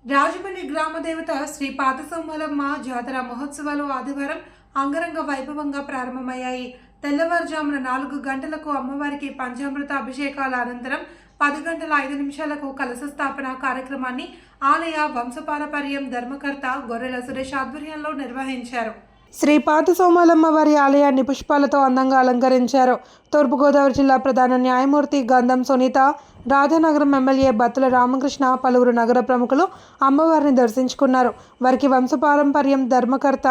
రాజమండ్రి గ్రామ దేవత శ్రీ పాతసోమలమ్మ జాతర మహోత్సవాలు ఆదివారం అంగరంగ వైభవంగా ప్రారంభమయ్యాయి. తెల్లవారుజామున 4 గంటలకు అమ్మవారికి పంచామృత అభిషేకాల అనంతరం 10 గంటల 5 నిమిషాలకు కలశ స్థాపన కార్యక్రమాన్ని ఆలయ వంశపారపర్యం ధర్మకర్త గొర్రెల సురేష్ ఆధ్వర్యంలో నిర్వహించారు. శ్రీ పాతసోమలమ్మ వారి ఆలయాన్ని పుష్పాలతో అందంగా అలంకరించారు. తూర్పుగోదావరి జిల్లా ప్రధాన న్యాయమూర్తి గంధం సునీత, రాధానగరం ఎమ్మెల్యే బత్తుల రామకృష్ణ, పలువురు నగర ప్రముఖులు అమ్మవారిని దర్శించుకున్నారు. వారికి వంశపారంపర్యం ధర్మకర్త,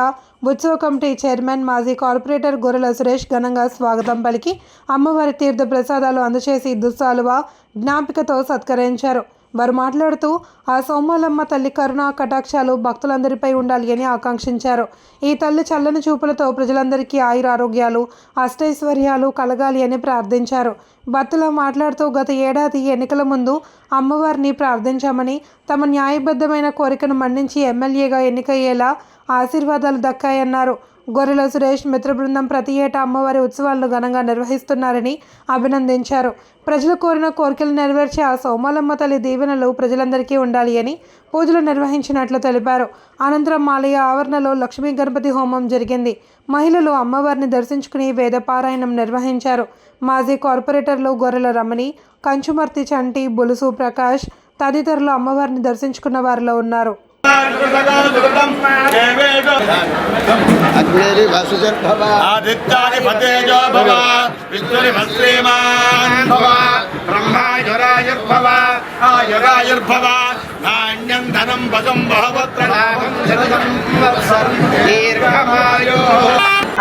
ఉత్సవ కమిటీ చైర్మన్, మాజీ కార్పొరేటర్ గొర్రెల సురేష్ ఘనంగా స్వాగతం పలికి అమ్మవారి తీర్థ ప్రసాదాలు అందచేసి దుస్సాలువ జ్ఞాపికతో సత్కరించారు. వారు మాట్లాడుతూ ఆ సోమలమ్మ తల్లి కరుణ కటాక్షాలు భక్తులందరిపై ఉండాలి అని ఆకాంక్షించారు. ఈ తల్లి చల్లని చూపులతో ప్రజలందరికీ ఆయురారోగ్యాలు, అష్టైశ్వర్యాలు కలగాలి అని ప్రార్థించారు. భక్తులు మాట్లాడుతూ గత ఏడాది ఎన్నికల ముందు అమ్మవారిని ప్రార్థించామని, తమ న్యాయబద్ధమైన కోరికను మన్నించి ఎమ్మెల్యేగా ఎన్నికయ్యేలా ఆశీర్వాదాలు దక్కాయన్నారు. గొర్రెల సురేష్ మిత్ర బృందం ప్రతి ఏటా అమ్మవారి ఉత్సవాలను ఘనంగా నిర్వహిస్తున్నారని అభినందించారు. ప్రజలు కోరిన కోరికలు నెరవేర్చే ఆ సోమలమ్మ తల్లి దీవెనలు ప్రజలందరికీ ఉండాలి అని పూజలు నిర్వహించినట్లు తెలిపారు. అనంతరం ఆలయ ఆవరణలో లక్ష్మీ గణపతి హోమం జరిగింది. మహిళలు అమ్మవారిని దర్శించుకుని వేదపారాయణం నిర్వహించారు. మాజీ కార్పొరేటర్లు గొర్రెల రమణి, కంచుమర్తి చంటి, బులుసు ప్రకాష్ తదితరులు అమ్మవారిని దర్శించుకున్న వారిలో ఉన్నారు.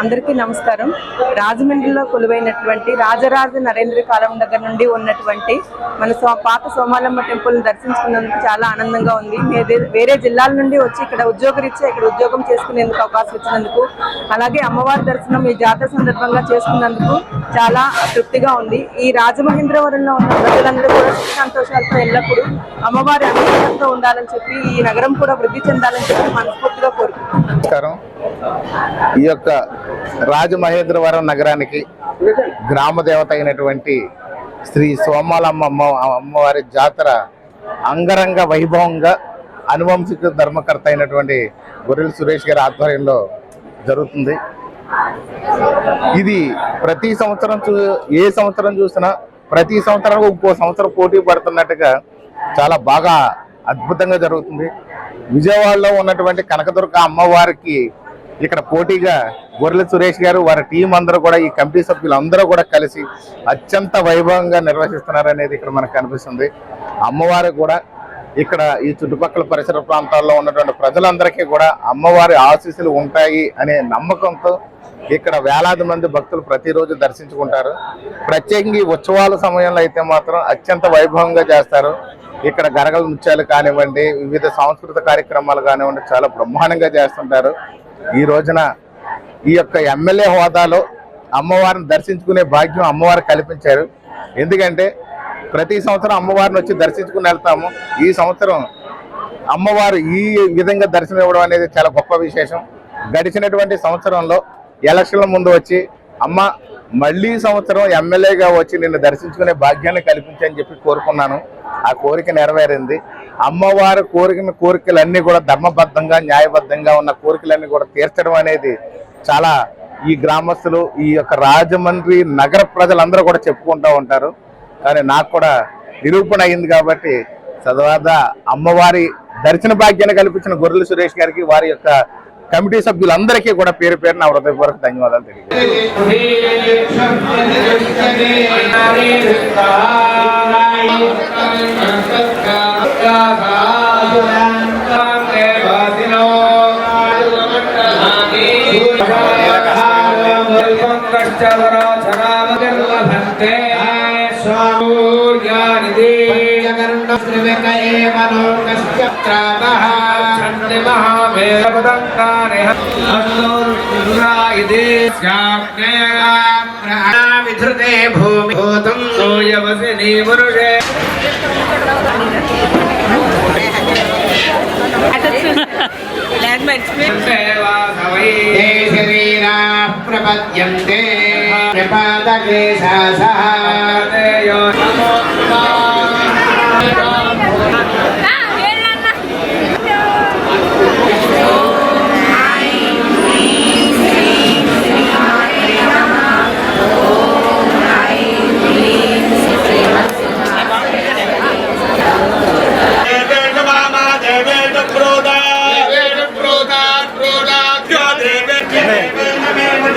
అందరికీ నమస్కారం. రాజమండ్రిలో కొలువైనటువంటి రాజరాజ నరేంద్ర కాలం దగ్గర నుండి ఉన్నటువంటి మన పాత సోమలమ్మ టెంపుల్ని దర్శించుకున్నందుకు చాలా ఆనందంగా ఉంది. వేరే జిల్లాల నుండి వచ్చి ఇక్కడ ఉద్యోగరీత్యా ఇక్కడ ఉద్యోగం చేసుకునేందుకు అవకాశం ఇచ్చినందుకు, అలాగే అమ్మవారి దర్శనం ఈ జాతర సందర్భంగా చేసుకున్నందుకు చాలా తృప్తిగా ఉంది. ఈ రాజమహేంద్రవరంలో ఉన్న ప్రజలందరూ కూడా సుఖ సంతోషాలతో ఎల్లప్పుడూ అమ్మవారి అనుగ్రహంతో ఉండాలని చెప్పి, ఈ నగరం కూడా వృద్ధి చెందాలని చెప్పి మనస్ఫూర్తిగా కోరుకుంటున్నాం. ఈ యొక్క రాజమహేంద్రవరం నగరానికి గ్రామ దేవత అయినటువంటి శ్రీ సోమలమ్మ అమ్మవారి జాతర అంగరంగ వైభవంగా అనువంశిక ధర్మకర్త అయినటువంటి గొర్రెల సురేష్ గారి ఆధ్వర్యంలో జరుగుతుంది. ఇది ప్రతి సంవత్సరం ఏ సంవత్సరం చూసినా ప్రతి సంవత్సరం ఇంకో సంవత్సరం పోటీ పడుతున్నట్టుగా చాలా బాగా అద్భుతంగా జరుగుతుంది. విజయవాడలో ఉన్నటువంటి కనకదుర్గ అమ్మవారికి ఇక్కడ పోటీగా గొర్రెల సురేష్ గారు వారి టీం అందరూ కూడా, ఈ కమిటీ సభ్యులు అందరూ కూడా కలిసి అత్యంత వైభవంగా నిర్వహిస్తున్నారు అనేది ఇక్కడ మనకు కనిపిస్తుంది. అమ్మవారు కూడా ఇక్కడ ఈ చుట్టుపక్కల పరిసర ప్రాంతాల్లో ఉన్నటువంటి ప్రజలందరికీ కూడా అమ్మవారి ఆశీస్సులు ఉంటాయి అనే నమ్మకంతో ఇక్కడ వేలాది మంది భక్తులు ప్రతిరోజు దర్శించుకుంటారు. ప్రత్యేకంగా ఉత్సవాల సమయంలో అయితే మాత్రం అత్యంత వైభవంగా చేస్తారు. ఇక్కడ గరగల నృత్యాలు కానివ్వండి, వివిధ సాంస్కృతిక కార్యక్రమాలు కానివ్వండి, చాలా బ్రహ్మాండంగా చేస్తుంటారు. ఈ రోజున ఈ యొక్క ఎమ్మెల్యే హోదాలో అమ్మవారిని దర్శించుకునే భాగ్యం అమ్మవారు కల్పించారు. ఎందుకంటే ప్రతి సంవత్సరం అమ్మవారిని వచ్చి దర్శించుకుని వెళ్తాము. ఈ సంవత్సరం అమ్మవారు ఈ విధంగా దర్శనం ఇవ్వడం అనేది చాలా గొప్ప విశేషం. గడిచినటువంటి సంవత్సరంలో ఎలక్షన్ల ముందు వచ్చి అమ్మ మళ్ళీ సంవత్సరం ఎమ్మెల్యేగా వచ్చి నిన్ను దర్శించుకునే భాగ్యాన్ని కల్పించని చెప్పి కోరుకున్నాను. ఆ కోరిక నెరవేరింది. అమ్మవారు కోరిన కోరికలన్నీ కూడా ధర్మబద్ధంగా న్యాయబద్ధంగా ఉన్న కోరికలన్నీ కూడా తీర్చడం అనేది చాలా ఈ గ్రామస్తులు, ఈ యొక్క రాజమండ్రి నగర ప్రజలందరూ కూడా చెప్పుకుంటూ ఉంటారు. కానీ నాకు కూడా నిరూపణ అయింది కాబట్టి సదవాద అమ్మవారి దర్శన భాగ్యాన్ని కల్పించిన గొర్రెల సురేష్ గారికి, వారి యొక్క కమిటీ సభ్యులందరికీ కూడా పేరు పేరు నా హృదయపూర్వక ధన్యవాదాలు ప్రపద్యంతే